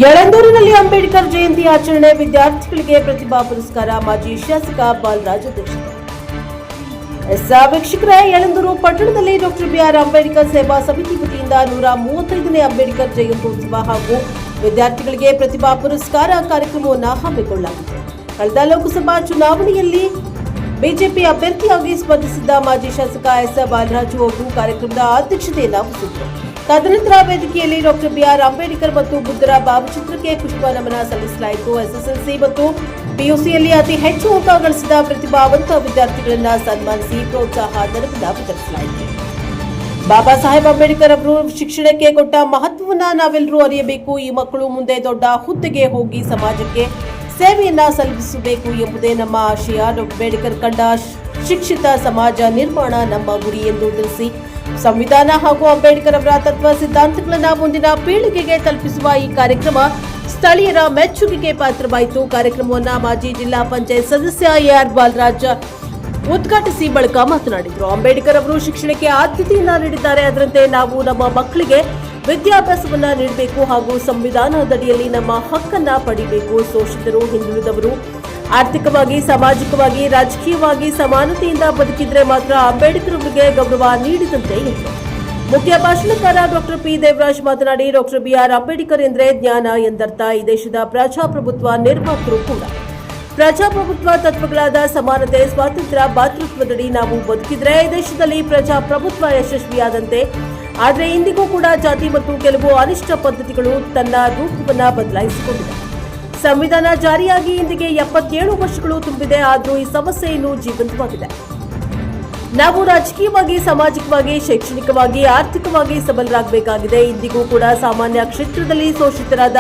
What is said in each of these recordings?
ಯಳಂದೂರಿನಲ್ಲಿ ಅಂಬೇಡ್ಕರ್ ಜಯಂತಿ ಆಚರಣೆ, ವಿದ್ಯಾರ್ಥಿಗಳಿಗೆ ಪ್ರತಿಭಾ ಪುರಸ್ಕಾರ, ಮಾಜಿ ಶಾಸಕ ಬಾಲರಾಜ್ ಅಧ್ಯಕ್ಷತೆ. ವೀಕ್ಷಕರೇ, ಯಳಂದೂರು ಪಟ್ಟಣದಲ್ಲಿ ಡಾಕ್ಟರ್ ಬಿಆರ್ ಅಂಬೇಡ್ಕರ್ ಸೇವಾ ಸಮಿತಿ ವತಿಯಿಂದ 135ನೇ ಅಂಬೇಡ್ಕರ್ ಜಯಂತ್ಯೋತ್ಸವ ಹಾಗೂ ವಿದ್ಯಾರ್ಥಿಗಳಿಗೆ ಪ್ರತಿಭಾ ಪುರಸ್ಕಾರ ಕಾರ್ಯಕ್ರಮವನ್ನು ಹಮ್ಮಿಕೊಳ್ಳಲಾಗಿದೆ. ಕಳೆದ ಲೋಕಸಭಾ ಚುನಾವಣೆಯಲ್ಲಿ ಬಿಜೆಪಿ ಅಭ್ಯರ್ಥಿಯಾಗಿ ಸ್ಪರ್ಧಿಸಿದ್ದ ಮಾಜಿ ಶಾಸಕ ಬಾಲರಾಜು ಅವರು ಕಾರ್ಯಕ್ರಮದ ಅಧ್ಯಕ್ಷತೆಯನ್ನು ವಹಿಸಿದರು. ತದನಂತರ ವೇದಿಕೆಯಲ್ಲಿ ಡಾಕ್ಟರ್ ಬಿಆರ್ ಅಂಬೇಡ್ಕರ್ ಮತ್ತು ಬುದ್ಧರ ಭಾವಚಿತ್ರಕ್ಕೆ ಪುಷ್ಪ ನಮನ ಸಲ್ಲಿಸಲಾಯಿತು. ಎಸ್ಎಸ್ಎಲ್ಸಿ ಮತ್ತು ಪಿಯುಸಿಯಲ್ಲಿ ಅತಿ ಹೆಚ್ಚು ಅಂಕ ಗಳಿಸಿದ ಪ್ರತಿಭಾವಂತ ವಿದ್ಯಾರ್ಥಿಗಳನ್ನು ಸನ್ಮಾನಿಸಿ ಪ್ರೋತ್ಸಾಹ ಧನವನ್ನು ವಿತರಿಸಲಾಯಿತು. ಬಾಬಾ ಸಾಹೇಬ್ ಅಂಬೇಡ್ಕರ್ ಅವರು ಶಿಕ್ಷಣಕ್ಕೆ ಕೊಟ್ಟ ಮಹತ್ವವನ್ನು ನಾವೆಲ್ಲರೂ ಅರಿಯಬೇಕು. ಈ ಮಕ್ಕಳು ಮುಂದೆ ದೊಡ್ಡ ಹುದ್ದೆಗೆ ಹೋಗಿ ಸಮಾಜಕ್ಕೆ ಸೇವೆಯನ್ನ ಸಲ್ಲಿಸಬೇಕು ಎಂಬುದೇ ನಮ್ಮ ಆಶಯ. ಡಾಕ್ಟರ್ ಅಂಬೇಡ್ಕರ್ ಕಂಡ ಶಿಕ್ಷಿತ ಸಮಾಜ ನಿರ್ಮಾಣ ನಮ್ಮ ಗುರಿ ಎಂದು ತಿಳಿಸಿ, ಸಂವಿಧಾನ ಹಾಗೂ ಅಂಬೇಡ್ಕರ್ ಅವರ ತತ್ವ ಸಿದ್ಧಾಂತಗಳನ್ನು ಮುಂದಿನ ಪೀಳಿಗೆಗೆ ತಲುಪಿಸುವ ಈ ಕಾರ್ಯಕ್ರಮ ಸ್ಥಳೀಯರ ಮೆಚ್ಚುಗೆಗೆ ಪಾತ್ರವಾಯಿತು. ಕಾರ್ಯಕ್ರಮವನ್ನು ಮಾಜಿ ಜಿಲ್ಲಾ ಪಂಚಾಯತ್ ಸದಸ್ಯ ಎಆರ್ ಬಾಲರಾಜ್ ಉದ್ಘಾಟಿಸಿ ಬಳಿಕ ಮಾತನಾಡಿದರು. ಅಂಬೇಡ್ಕರ್ ಅವರು ಶಿಕ್ಷಣಕ್ಕೆ ಆದ್ಯತೆಯನ್ನ ನೀಡಿದ್ದಾರೆ. ಅದರಂತೆ ನಾವು ನಮ್ಮ ಮಕ್ಕಳಿಗೆ ವಿದ್ಯಾಭ್ಯಾಸವನ್ನ ನೀಡಬೇಕು ಹಾಗೂ ಸಂವಿಧಾನದಡಿಯಲ್ಲಿ ನಮ್ಮ ಹಕ್ಕನ್ನ ಪಡಿಬೇಕು. ಶೋಷಿತರು, ಹಿಂದುಳಿದವರು ಆರ್ಥಿಕವಾಗಿ, ಸಾಮಾಜಿಕವಾಗಿ, ರಾಜಕೀಯವಾಗಿ ಸಮಾನತೆಯಿಂದ ಬದುಕಿದ್ರೆ ಮಾತ್ರ ಅಂಬೇಡ್ಕರ್ ಅವರಿಗೆ ಗೌರವ ನೀಡಿದಂತೆ ಎಂದರು. ಮುಖ್ಯ ಭಾಷಣಕಾರ ಡಾಕ್ಟರ್ ಪಿ ದೇವರಾಜ್ ಮಾತನಾಡಿ, ಡಾಕ್ಟರ್ ಬಿಆರ್ ಅಂಬೇಡ್ಕರ್ ಎಂದರೆ ಜ್ಞಾನ ಎಂದರ್ಥ. ಈ ದೇಶದ ಪ್ರಜಾಪ್ರಭುತ್ವ ನಿರ್ಮಾತೃ ಕೂಡ. ಪ್ರಜಾಪ್ರಭುತ್ವ ತತ್ವಗಳಾದ ಸಮಾನತೆ, ಸ್ವಾತಂತ್ರ್ಯ, ಭಾತೃತ್ವದಡಿ ನಾವು ಬದುಕಿದ್ರೆ ಈ ದೇಶದಲ್ಲಿ ಪ್ರಜಾಪ್ರಭುತ್ವ ಯಶಸ್ವಿಯಾದಂತೆ. ಆದರೆ ಇಂದಿಗೂ ಕೂಡ ಜಾತಿ ಮತ್ತು ಕೆಲವು ಅನಿಷ್ಟ ಪದ್ಧತಿಗಳು ತನ್ನ ರೂಪವನ್ನು ಬದಲಾಯಿಸಿಕೊಂಡಿದೆ. ಸಂವಿಧಾನ ಜಾರಿಯಾಗಿ ಇಂದಿಗೆ 77 ವರ್ಷಗಳು ತುಂಬಿದೆ. ಆದರೂ ಈ ಸಮಸ್ಯೆ ಇನ್ನೂ ಜೀವಂತವಾಗಿದೆ. ನಾವು ರಾಜಕೀಯವಾಗಿ, ಸಾಮಾಜಿಕವಾಗಿ, ಶೈಕ್ಷಣಿಕವಾಗಿ, ಆರ್ಥಿಕವಾಗಿ ಸಬಲರಾಗಬೇಕಾಗಿದೆ. ಇಂದಿಗೂ ಕೂಡ ಸಾಮಾನ್ಯ ಕ್ಷೇತ್ರದಲ್ಲಿ ಶೋಷಿತರಾದ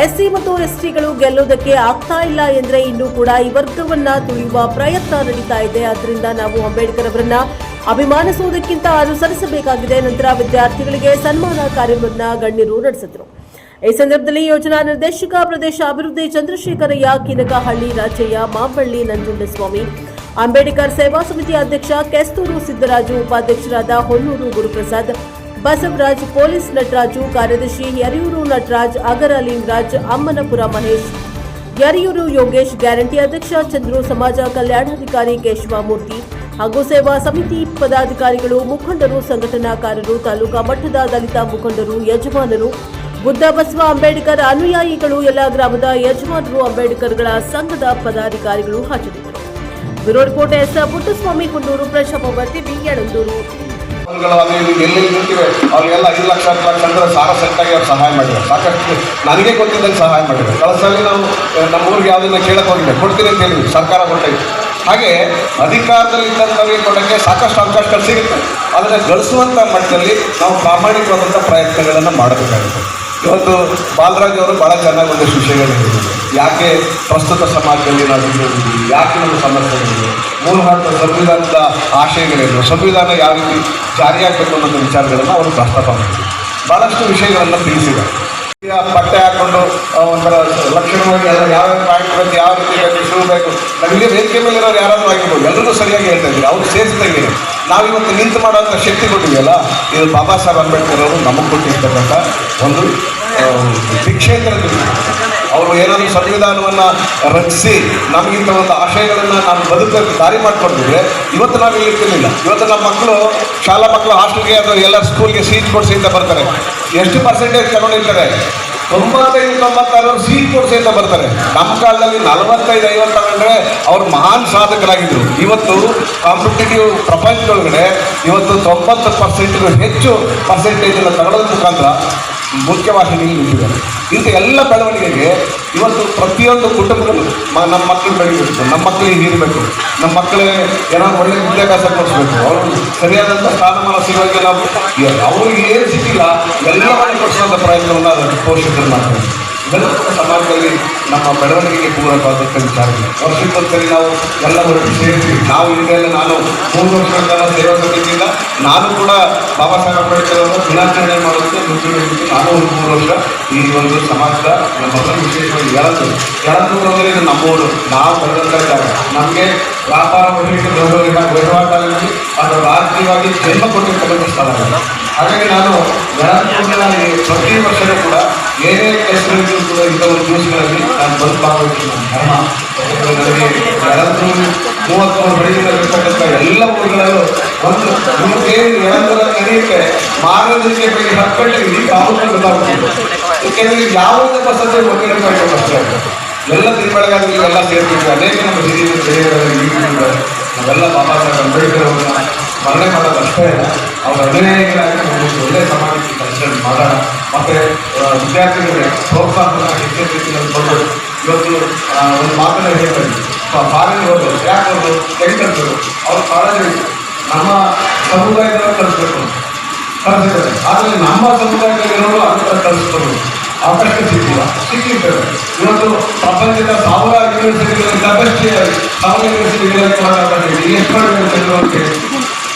ಎಸ್ಸಿ ಮತ್ತು ಎಸ್ಟಿಗಳು ಗೆಲ್ಲೋದಕ್ಕೆ ಆಗ್ತಾ ಇಲ್ಲ ಎಂದರೆ ಇನ್ನೂ ಕೂಡ ಈ ವರ್ಗವನ್ನ ತುಳಿಯುವ ಪ್ರಯತ್ನ ನಡೀತಾ ಇದೆ. ಆದ್ದರಿಂದ ನಾವು ಅಂಬೇಡ್ಕರ್ ಅವರನ್ನ ಅಭಿಮಾನಿಸುವುದಕ್ಕಿಂತ ಅನುಸರಿಸಬೇಕಾಗಿದೆ. ನಂತರ ವಿದ್ಯಾರ್ಥಿಗಳಿಗೆ ಸನ್ಮಾನ ಕಾರ್ಯವನ್ನ ಗಣ್ಯರು ನಡೆಸಿದರು. ಈ ಸಂದರ್ಭದಲ್ಲಿ ಯೋಜನಾ ನಿರ್ದೇಶಕ ಪ್ರದೇಶ ಅಭಿವೃದ್ಧಿ ಚಂದ್ರಶೇಖರಯ್ಯ, ಕಿನಕಹಳ್ಳಿ ರಾಜಯ್ಯ, ಮಾಂಬಳ್ಳಿ ನಂಜುಂಡಸ್ವಾಮಿ, ಅಂಬೇಡ್ಕರ್ ಸೇವಾ ಸಮಿತಿ ಅಧ್ಯಕ್ಷ ಕೆಸ್ತೂರು ಸಿದ್ದರಾಜು, ಉಪಾಧ್ಯಕ್ಷರಾದ ಹೊನ್ನೂರು ಗುರುಪ್ರಸಾದ್, ಬಸವರಾಜ್, ಪೊಲೀಸ್ ನಟರಾಜು, ಕಾರ್ಯದರ್ಶಿ ಯರಿಯೂರು ನಟರಾಜ್, ಅಗರ ಲಿಂಗರಾಜ್, ಅಮ್ಮನಪುರ ಮಹೇಶ್, ಯರಿಯೂರು ಯೋಗೇಶ್, ಗ್ಯಾರಂಟಿ ಅಧ್ಯಕ್ಷ ಚಂದ್ರು, ಸಮಾಜ ಕಲ್ಯಾಣಾಧಿಕಾರಿ ಕೇಶವಮೂರ್ತಿ ಹಾಗೂ ಸೇವಾ ಸಮಿತಿ ಪದಾಧಿಕಾರಿಗಳು, ಮುಖಂಡರು, ಸಂಘಟನಾಕಾರರು, ತಾಲೂಕಾ ಮಟ್ಟದ ದಲಿತ ಮುಖಂಡರು, ಯಜಮಾನರು, ಬುದ್ಧ ಬಸವ ಅಂಬೇಡ್ಕರ್ ಅನುಯಾಯಿಗಳು, ಎಲ್ಲ ಗ್ರಾಮದ ಯಜಮಾನರು, ಅಂಬೇಡ್ಕರ್ಗಳ ಸಂಘದ ಪದಾಧಿಕಾರಿಗಳು ಹಾಜರಿದ್ದರು. Bureau report S Puttaswamy, Hunnur, ಪ್ರಜಾಪ್ರಭುತ್ವ ಟಿವಿ, ಯಳಂದೂರು. ಅವ್ರಿಗೆಲ್ಲ 5 ಲಕ್ಷ 10 ಲಕ್ಷ ಅಂದ್ರೆ ಸಾಲ ಸೆಟ್ಟಾಗಿ ಅವ್ರು ಸಹಾಯ ಮಾಡಿದ್ರು. ಸಾಕಷ್ಟು ನನಗೆ ಗೊತ್ತಿದ್ದಂಗೆ ಸಹಾಯ ಮಾಡಿದ್ರು. ಕಳಸಲ್ಲಿ ನಾವು ನಮ್ಮ ಊರಿಗೆ ಯಾವುದನ್ನ ಕೇಳಕ್ಕೆ ಹೋಗಿದ್ದೆ, ಕೊಡ್ತೀನಿ ಅಂತ ಹೇಳಿದ್ವಿ, ಸರ್ಕಾರ ಕೊಟ್ಟಿದ್ವಿ. ಹಾಗೆ ಅಧಿಕಾರದಲ್ಲಿ ಇದ್ದಂಥವ್ರಿಗೆ ಕೊಡೋಕ್ಕೆ ಸಾಕಷ್ಟು ಅವಕಾಶಗಳು ಸಿಗುತ್ತೆ. ಆದರೆ ಗಳಿಸುವಂಥ ಮಟ್ಟದಲ್ಲಿ ನಾವು ಪ್ರಾಮಾಣಿಕವಾದಂಥ ಪ್ರಯತ್ನಗಳನ್ನು ಮಾಡಬೇಕಾಗುತ್ತೆ. ಇವತ್ತು ಬಾಲರಾಜ್ ಅವರು ಭಾಳ ಚೆನ್ನಾಗಿ ಒಂದಷ್ಟು ವಿಷಯಗಳು ಹೇಳಿದ್ದಾರೆ. ಯಾಕೆ ಪ್ರಸ್ತುತ ಸಮಾಜದಲ್ಲಿ ನಾವು ಇದ್ದೀವಿ, ಯಾಕೆ ನಮ್ಮ ಸಮಸ್ಯೆಗಳಿವೆ, ಮೂಲಭೂತ ಸಂವಿಧಾನದ ಆಶಯಗಳೇನು, ಸಂವಿಧಾನ ಯಾವ ರೀತಿ ಜಾರಿಯಾಗಬೇಕು ಅನ್ನೋ ವಿಚಾರಗಳನ್ನು ಅವರು ಪ್ರಸ್ತಾಪ ಮಾಡಿದ್ದಾರೆ. ಭಾಳಷ್ಟು ವಿಷಯಗಳನ್ನು ತಿಳಿಸಿದ್ದಾರೆ. ಬಟ್ಟೆ ಹಾಕ್ಕೊಂಡು ಒಂಥರ ಲಕ್ಷಣವಾಗಿ ಎಲ್ಲ ಯಾವ್ಯಾವ ಪಾಯಿಂಟ್ ಬೇಕು, ಯಾವ ರೀತಿ ಬೇಕು, ಶೂ ಬೇಕು, ನಮಗೆ ವೇದಿಕೆ ಮೇಲೆ ಇರೋರು ಯಾರಾದರೂ ಆಗಿರ್ಬೋದು, ಎಲ್ಲರೂ ಸರಿಯಾಗಿ ಹೇಳ್ತಾ ಇದ್ದೀವಿ. ಅವ್ರು ಸೇರಿಸ್ದಂಗೆ ನಾವಿವತ್ತು ನಿಂತು ಮಾಡೋಂಥ ಶಕ್ತಿ ಕೊಟ್ಟಿದೆಯಲ್ಲ, ಇದು ಬಾಬಾ ಸಾಹೇಬ್ ಅಂಬೇಡ್ಕರ್ ಅವರು ನಮಗೆ ಕೊಟ್ಟಿರ್ತಕ್ಕಂಥ ಒಂದು ಭಿಕ್ಷೆ ಅಂತ. ಅವರು ಏನಾದರೂ ಸಂವಿಧಾನವನ್ನು ರಚಿಸಿ ನಮಗಿಂತ ಒಂದು ಆಶಯಗಳನ್ನು ನಾವು ಬದುಕೋಕ್ಕೆ ದಾರಿ ಮಾಡಿಕೊಟ್ಟಿದ್ರೆ ಇವತ್ತು ನಾವು ಇಲ್ಲಿರ್ತಿರ್ಲಿಲ್ಲ. ಇವತ್ತು ನಮ್ಮ ಮಕ್ಕಳು, ಶಾಲಾ ಮಕ್ಕಳು ಹಾಸ್ಟೆಲ್ಗೆ ಅಥವಾ ಎಲ್ಲ ಸ್ಕೂಲ್ಗೆ ಸೀಟ್ ಕೊಡಿಸಿ ಅಂತ ಬರ್ತಾರೆ. ಎಷ್ಟು ಪರ್ಸೆಂಟೇಜ್ ತಗೊಂಡಿರ್ತಾರೆ? 95-96 ಸೀಟ್ ಕೊಡಿಸಿ ಅಂತ ಬರ್ತಾರೆ. ನಮ್ಮ ಕಾಲದಲ್ಲಿ 45-50 ತಗೊಂಡ್ರೆ ಅವ್ರು ಮಹಾನ್ ಸಾಧಕರಾಗಿದ್ದರು. ಇವತ್ತು ಕಾಂಪಿಟೇಟಿವ್ ಪ್ರಪಂಚದೊಳಗಡೆ ಇವತ್ತು 90% ಹೆಚ್ಚು ಪರ್ಸೆಂಟೇಜನ್ನು ತಗೊಳ್ಳೋದ್ರ ಮುಖಾಂತರ ಮುಖ್ಯವಾಹಿನಿಯಲ್ಲಿ ನಿಂತಿದ್ದಾರೆ. ಇಂಥ ಎಲ್ಲ ಬೆಳವಣಿಗೆಗೆ ಇವತ್ತು ಪ್ರತಿಯೊಂದು ಕುಟುಂಬಗಳು ನಮ್ಮ ಮಕ್ಕಳು ಬೆಳೀಬೇಕು, ನಮ್ಮ ಮಕ್ಕಳಿಗೆ ನೀಡಬೇಕು, ನಮ್ಮ ಮಕ್ಕಳಿಗೆ ಏನಾದ್ರು ಒಳ್ಳೆ ವಿದ್ಯಾಭ್ಯಾಸ ಕೊಡಿಸ್ಬೇಕು, ಅವರು ಸರಿಯಾದಂಥ ಸ್ಥಾನಮಾನ ಸಿಗೋಕ್ಕೆ ನಾವು ಅವ್ರಿಗೆ ಏನು ಸಿಕ್ಕಿಲ್ಲ ಎಲ್ಲವನ್ನು ಕೊಡಿಸುವಂಥ ಪ್ರಯತ್ನವನ್ನು ಪೋಷಕರು ಮಾಡ್ತಾರೆ. ಇವೆಲ್ಲ ಸಮಾಜದಲ್ಲಿ ನಮ್ಮ ಬೆಳವಣಿಗೆಗೆ ಪೂರಕವಾದಂಥ ವಿಚಾರಗಳು. ವರ್ಷಕ್ಕೊಂದ್ಸರಿ ನಾವು ಎಲ್ಲ ಹೊರಟು ಸೇರ್ತೀವಿ. ನಾವು ಹಿಂದೆಲ್ಲ ನಾನು 3 ವರ್ಷಗಳ ಕಾಲ ಸೇವಾ ಸಮಿತಿಯಿಂದ ನಾನು ಕೂಡ ಬಾಬಾ ಸಾಹೇಬ್ ಅಂಬೇಡ್ಕರ್ ಅವರನ್ನು ದಿನಾಚರಣೆ ಮಾಡೋದಕ್ಕೆ ಮುಂಚೂಣಿಗೆ ನಾನು ಒಂದು 3 ವರ್ಷ ಈ ಒಂದು ಸಮಾಜದ ನಮ್ಮ ವಿಶೇಷವಾಗಿ ಯಳಂದೂರು ಅಂದರೆ ಇದು ನಮ್ಮೂರು, ನಾವು ಬೆಳೆದಂಥ ಜಾಗ. ನಮಗೆ ವ್ಯಾಪಾರ ಮಾಡಲಿಕ್ಕೆ ವಹಿವಾಟಲ್ಲಿ ಅದು ರಾಜಕೀಯವಾಗಿ ಜನ್ಮ ಕೊಟ್ಟಿರ್ತಕ್ಕಂಥ ಸ್ಥಳ. ಹಾಗಾಗಿ ನಾನು ಪ್ರತಿ ವರ್ಷವೂ ಕೂಡ ಏನೇ ಕೆಲಸಗಳಿಗೂ ಕೂಡ ಇಂಥ ಒಂದು ದಿವಸಗಳಲ್ಲಿ ನಾನು ಬಂದು ಭಾಗವಹಿಸ್ತೀನಿ. ನನ್ನ ಧರ್ಮ ನನಗೆ 33 ಬೆಳಗಿನಲ್ಲಿರ್ತಕ್ಕಂಥ ಎಲ್ಲ ಊರುಗಳಲ್ಲೂ ಒಂದು ನಿಮಗೆ ಎಳಂದರ ನಡೆಯುತ್ತೆ ಮಾನವಕ್ಕೆ ಬಗ್ಗೆ ಹಕ್ಕಳಿಗೆ ಈ ಕಾಮಕ್ಕೆ ಗೊತ್ತಾಗ್ತದೆ. ಏಕೆಂದರೆ ಯಾವುದೇ ಬಸತ್ತೆ ಒಟ್ಟಿಗೆ ಅಷ್ಟೇ ಎಲ್ಲ ದಿನಬೆಳಗಾದ್ರೆ ಎಲ್ಲ ಸೇರ್ತಿದ್ವಿ. ಅನೇಕ ನಮ್ಮ ಹಿರಿಯರು ಬೆಳೆಯವರು ನಾವೆಲ್ಲ ಬಾಬಾ ಸಾಹೇಬ್ ಅಂಬೇಡ್ಕರ್ ಅವ್ರನ್ನ ಸ್ಮರಣೆ ಮಾಡೋದು ಅಷ್ಟೇ ಅಲ್ಲ, ಅವ್ರ ಅನುಯಾಯಿಗಳಾಗಿ ಒಂದು ಒಳ್ಳೆಯ ಸಮಾಜಕ್ಕೆ ಕೆಲಸ ಮಾಡೋಣ. ಮತ್ತು ವಿದ್ಯಾರ್ಥಿಗಳಿಗೆ ಪ್ರೋತ್ಸಾಹನ ಹೆಚ್ಚಿನ ರೀತಿಯಲ್ಲಿ ಕೊಡಬೇಕು. ಇವತ್ತು ಒಂದು ಮಾತನ್ನ ಹೇಳ್ತಾರೆ, ಫಾರಿನ್ ಹೋದ್ರು ಯಾಕೆ ಅವರು ಹೆಂಗೆ ಕಲಿಸೋದು, ಅವ್ರು ಕಾಳಜಿ ನಮ್ಮ ಸಮುದಾಯದವರು ಕಲಿಸ್ಬೇಕು ಕಲಿಸಿದ್ದಾರೆ. ಆದರೆ ನಮ್ಮ ಸಮುದಾಯದಲ್ಲಿರೋರು ಅದರ ಕಲಿಸ್ಬೋದು ಅವಕಾಶ ಸಿಕ್ಕಿರ್ತದೆ. ಇವತ್ತು ಪ್ರಪಂಚದ 1000 ಯೂನಿವರ್ಸಿಟಿಗಳಲ್ಲಿ ತಪಸ್ಸೆ 1000 ಯೂನಿವರ್ಸಿಟಿಗಳಲ್ಲಿ ಕೊಡೋಕ್ಕಾಗತ್ತೆ. ಎಷ್ಟು ಯೂನಿವರ್ಸಿಟಿ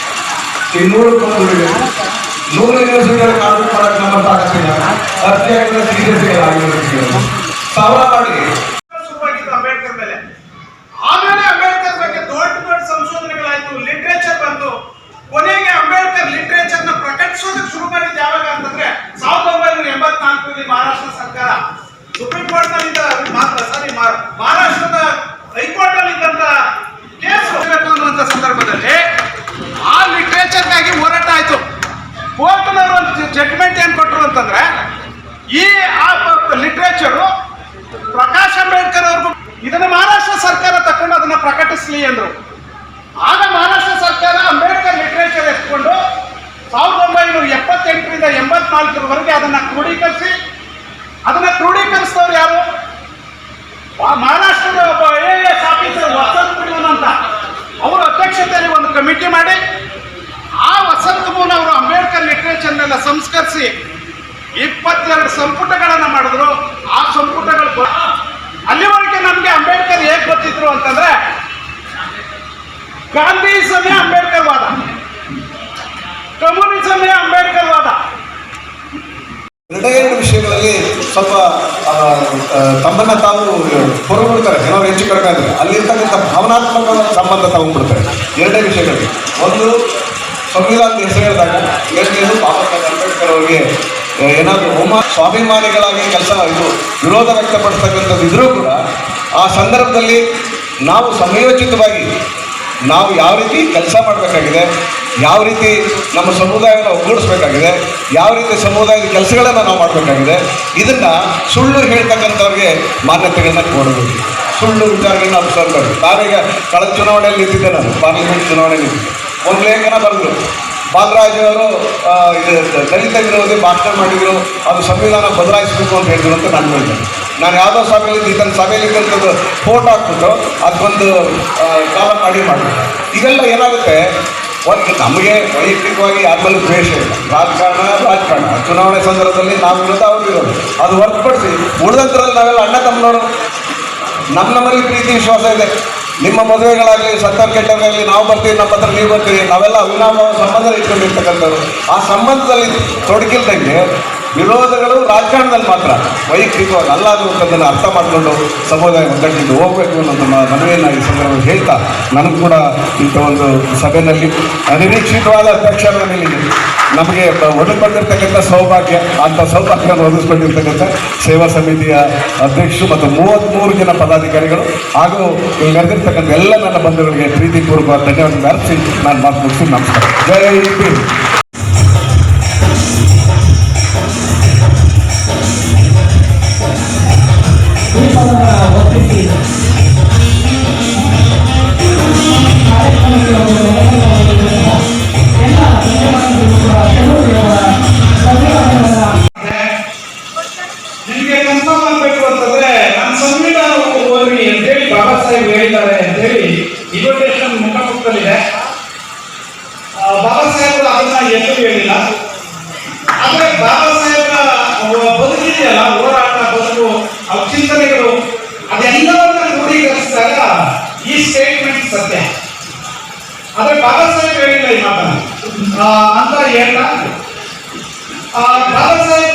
ಈ 100 ಯೂನಿವರ್ಸಿಟಿಗಳು ಕಾನ್ಸೆಪ್ಟ್ ಮಾಡೋಕ್ಕೆ ನಮ್ಮ ತಾಕತ್ತಿಲ್ಲ. ಅರ್ಜಿಯಾಗಿರೋ ಯೂನಿವರ್ಸಿಟಿಗಳು ಸಾವಿರ ಮಾಡಿ ಅಂಬೇಡ್ಕರ್ ಮೇಲೆ. ಆಮೇಲೆ ಅಂಬೇಡ್ಕರ್ ಬಗ್ಗೆ ದೊಡ್ಡ ದೊಡ್ಡ ಸಂಶೋಧನೆಗಳಾಯ್ತು, ಲಿಟ್ರೇಚರ್ ಬಂತು. ಕೊನೆಗೆ ಅಂಬೇಡ್ಕರ್ ಲಿಟ್ರೇಚರ್ ನ ಪ್ರಕಟಿಸೋದಕ್ಕೆ ಶುರು ಮಾಡಿದ್ದು ಯಾವಾಗ ಅಂತಂದ್ರೆ 1984ರಲ್ಲಿ ಮಹಾರಾಷ್ಟ್ರ ಸರ್ಕಾರ ಸುಪ್ರೀಂ ಕೋರ್ಟ್ ನಲ್ಲಿ ಮಹಾರಾಷ್ಟ್ರದ ಹೈಕೋರ್ಟ್ ನಲ್ಲಿ ಇದ್ದಂತ ಕೇಸ್ ಅನ್ನುವಂತ ಸಂದರ್ಭದಲ್ಲಿ ಆ ಲಿಟ್ರೇಚರ್ಗಾಗಿ ಹೋರಾಟ ಆಯ್ತು. ಕೋರ್ಟ್ನವರು ಒಂದು ಜಡ್ಜ್ಮೆಂಟ್ ಏನ್ ಕೊಟ್ಟರು ಅಂತಂದ್ರೆ ಈ ಲಿಟ್ರೇಚರು ಪ್ರಕಾಶ್ ಅಂಬೇಡ್ಕರ್ ಅವ್ರಿಗೂ ಇದನ್ನ ಮಹಾರಾಷ್ಟ್ರ ಸರ್ಕಾರ ತಕೊಂಡು ಅದನ್ನ ಪ್ರಕಟಿಸಲಿ ಅಂದ್ರು. ಆಗ ಮಹಾರಾಷ್ಟ್ರ ಸರ್ಕಾರ ಅಂಬೇಡ್ಕರ್ ಲಿಟ್ರೇಚರ್ ಎತ್ಕೊಂಡು 1978ರಿಂದ 84ರವರೆಗೆ ಅದನ್ನ ಕ್ರೋಢೀಕರಿಸಿ, ಅದನ್ನ ಕ್ರೋಢೀಕರಿಸಿದವ್ರು ಯಾರು? ಮಹಾರಾಷ್ಟ್ರದ ಒಬ್ಬ AAS ಆಫೀಸರ್ ವಸಂತ್ ಕುಮಾರ್ ಅಂತ ಅವರ ಅಧ್ಯಕ್ಷತೆಯಲ್ಲಿ ಒಂದು ಕಮಿಟಿ ಮಾಡಿ ಆ ವಸಂತ್ ಕುಮಾರ್ ಅವರು ಅಂಬೇಡ್ಕರ್ ಲಿಟ್ರೇಚರ್ನೆಲ್ಲ ಸಂಸ್ಕರಿಸಿ 22 ಸಂಪುಟಗಳನ್ನ ಮಾಡಿದ್ರು. ಆ ಸಂಪುಟಗಳು ಅಲ್ಲಿವರೆಗೆ ನಮ್ಗೆ ಅಂಬೇಡ್ಕರ್ ಹೇಗೆ ಗೊತ್ತಿದ್ರು ಅಂತಂದ್ರೆ ಗಾಂಧಿಸಮೇ ಅಂಬೇಡ್ಕರ್ ವಾದ, ಕಮ್ಯುನಿಸಮೇ ಅಂಬೇಡ್ಕರ್ ವಾದ. ಎರಡು ವಿಷಯಗಳಲ್ಲಿ ಸ್ವಲ್ಪ ತಮ್ಮನ್ನ ತಾವು ಹೊರಬಿಡ್ತಾರೆ. ಏನಾದ್ರು ಹೆಚ್ಚು ಕಡಿಮೆ ಆದರೆ ಅಲ್ಲಿರ್ತಕ್ಕಂಥ ಭಾವನಾತ್ಮಕ ಸಂಬಂಧ ತಗೊಂಡ್ಬಿಡ್ತಾರೆ. ಎರಡೇ ವಿಷಯಗಳಲ್ಲಿ, ಒಂದು ಸಂವಿಧಾನದ ಹೆಸರು ಹೇಳಿದಾಗ, ಎರಡನೇದು ಬಾಬಾ ಸಾಹೇಬ್ ಅಂಬೇಡ್ಕರ್ ಅವರಿಗೆ ಏನಾದರೂ ಸ್ವಾಭಿಮಾನಿಗಳಾಗಿ ಇದು ವಿರೋಧ ವ್ಯಕ್ತಪಡಿಸ್ತಕ್ಕಂಥದ್ದು ಇದ್ರೂ ಕೂಡ ಆ ಸಂದರ್ಭದಲ್ಲಿ ನಾವು ಸಮಯೋಚಿತವಾಗಿ ನಾವು ಯಾವ ರೀತಿ ಕೆಲಸ ಮಾಡಬೇಕಾಗಿದೆ, ಯಾವ ರೀತಿ ನಮ್ಮ ಸಮುದಾಯವನ್ನು ಒಗ್ಗೂಡಿಸ್ಬೇಕಾಗಿದೆ, ಯಾವ ರೀತಿ ಸಮುದಾಯದ ಕೆಲಸಗಳನ್ನು ನಾವು ಮಾಡಬೇಕಾಗಿದೆ, ಇದನ್ನು ಸುಳ್ಳು ಹೇಳ್ತಕ್ಕಂಥವ್ರಿಗೆ ಮಾನ್ಯತೆಗಳನ್ನ ಕೊಡಬೇಕು. ಸುಳ್ಳು ವಿಚಾರಗಳನ್ನ ಅನುಸರಿಸಬೇಕು. ನಾವೀಗ ಕಳೆದ ಚುನಾವಣೆಯಲ್ಲಿ ನಿಂತಿದ್ದೆ, ನಾನು ಪಾರ್ಲಿಮೆಂಟ್ ಚುನಾವಣೆಯಲ್ಲಿ ಒಂದು ಲೇಖನ ಬರೆದರು. ಬಾಲರಾಜ್ ಅವರು ದಲಿತ ವಿರೋಧಿ ಭಾಷಣ ಮಾಡಿದ್ರು, ಅದು ಸಂವಿಧಾನ ಬದಲಾಯಿಸಬೇಕು ಅಂತ ಹೇಳಿದ್ರು ಅಂತ ನಾನು ಹೇಳಿದೆ. ನಾನು ಯಾವುದೋ ಸಭೆಯಲ್ಲಿ ಇದನ್ನು ಸಭೆಯಲ್ಲಿ ಇದ್ದಂಥದ್ದು ಫೋಟೋ ಹಾಕ್ಬಿಟ್ಟು ಅದಕ್ಕೊಂದು ಕಾಲ ಮಾಡಿದೆ. ಇವೆಲ್ಲ ಏನಾಗುತ್ತೆ, ಒಂದು ನಮಗೆ ವೈಯಕ್ತಿಕವಾಗಿ ಯಾರ ಮೇಲೆ ದ್ವೇಷ ಇಲ್ಲ. ರಾಜಕಾರಣ ಚುನಾವಣೆ ಸಂದರ್ಭದಲ್ಲಿ ನಾವು ಇರೋದು ಅವ್ರು ಇರೋದು, ಅದು ಹೊರತುಪಡಿಸಿ ಉಳಿದಂಥರಲ್ಲಿ ನಾವೆಲ್ಲ ಅಣ್ಣ ತಮ್ಮನವರು. ನಮ್ಮಲ್ಲಿ ಪ್ರೀತಿ ವಿಶ್ವಾಸ ಇದೆ. ನಿಮ್ಮ ಮದುವೆಗಳಾಗಲಿ ಸತ್ತರ್ ಕೆಟ್ಟವರಾಗಲಿ ನಾವು ಬರ್ತೀವಿ, ನಮ್ಮ ಹತ್ರ ನೀವು ಬರ್ತೀವಿ, ನಾವೆಲ್ಲ ಅವಿನಾಭಾವ ಸಂಬಂಧ ಇಟ್ಕೊಂಡಿರ್ತಕ್ಕಂಥವ್ರು. ಆ ಸಂಬಂಧದಲ್ಲಿ ತೊಡಗಿಲ್ದಂಗೆ ವಿರೋಧಗಳು ರಾಜಕಾರಣದಲ್ಲಿ ಮಾತ್ರ, ವೈಯಕ್ತಿಕವಾಗಿ ಅಲ್ಲ ಅನ್ನೋದನ್ನು ಅರ್ಥ ಮಾಡಿಕೊಂಡು ಸಮುದಾಯ ಒಗ್ಗಟ್ಟಿದ್ದು ಹೋಗಬೇಕು ಅನ್ನೋದು ಮನವಿಯನ್ನು ಈ ಸಂದರ್ಭದಲ್ಲಿ ಹೇಳ್ತಾ, ನನಗೂ ಕೂಡ ಇಂಥ ಒಂದು ಸಭೆಯಲ್ಲಿ ಅನಿರೀಕ್ಷಿತವಾದ ಅಧ್ಯಕ್ಷರಲ್ಲಿ ನಮಗೆ ಒದಗಿಕೊಂಡಿರ್ತಕ್ಕಂಥ ಸೌಭಾಗ್ಯ, ಅಂಥ ಸೌಭಾಗ್ಯವನ್ನು ಒದಗಿಸ್ಕೊಂಡಿರ್ತಕ್ಕಂಥ ಸೇವಾ ಸಮಿತಿಯ ಅಧ್ಯಕ್ಷರು ಮತ್ತು 33 ಜನ ಪದಾಧಿಕಾರಿಗಳು ಹಾಗೂ ಇಲ್ಲಿ ನಡೆದಿರ್ತಕ್ಕಂಥ ಎಲ್ಲ ನನ್ನ ಬಂಧುಗಳಿಗೆ ಪ್ರೀತಿಪೂರ್ವಕ ಧನ್ಯವಾದ ಅರ್ಪಿಸಿ ನಾನು ಮಾತು ಮುಗಿಸಿ ನಮಸ್ಕಾರ. ಜೈ ಭೀಮ್. ನಿಮಗೆ ಕನ್ಫರ್ಮ್ ಆಗಬೇಕು ಅಂತಂದ್ರೆ ನನ್ನ ಸಂವಿಧಾನ ಓದಿ ಅಂತೇಳಿ ಬಾಬಾ ಸಾಹೇಬ್ ಹೇಳಿದ್ದಾರೆ ಅಂತೇಳಿ ಇನ್ವಿಟೇಷನ್ ಮುಖಪುಟದಲ್ಲಿದೆ. ಬಾಬಾ ಸಾಹೇಬ್ ಅದನ್ನ ಎಲ್ಲೂ ಹೇಳಿಲ್ಲ. ಆದ್ರೆ ಬಾಬಾ ಸಾಹೇಬ್ರ ಬದುಕಿದೆಯಲ್ಲ, ಹೋರಾಟ ಬದುಕು, ಅವ್ರ ಚಿಂತನೆಗಳು, ಅದೆಲ್ಲವನ್ನ ಕ್ರೋಢೀಕರಿಸಿದಾಗ ಈ ಸ್ಟೇಟ್ಮೆಂಟ್ ಸತ್ಯ. ಆದ್ರೆ ಬಾಬಾ ಸಾಹೇಬ್ ಹೇಳಿಲ್ಲ ಈ ಮಾತನ್ನ ಅಂತ ಹೇಳ್ತಾ, ಬಾಬಾ ಸಾಹೇಬ್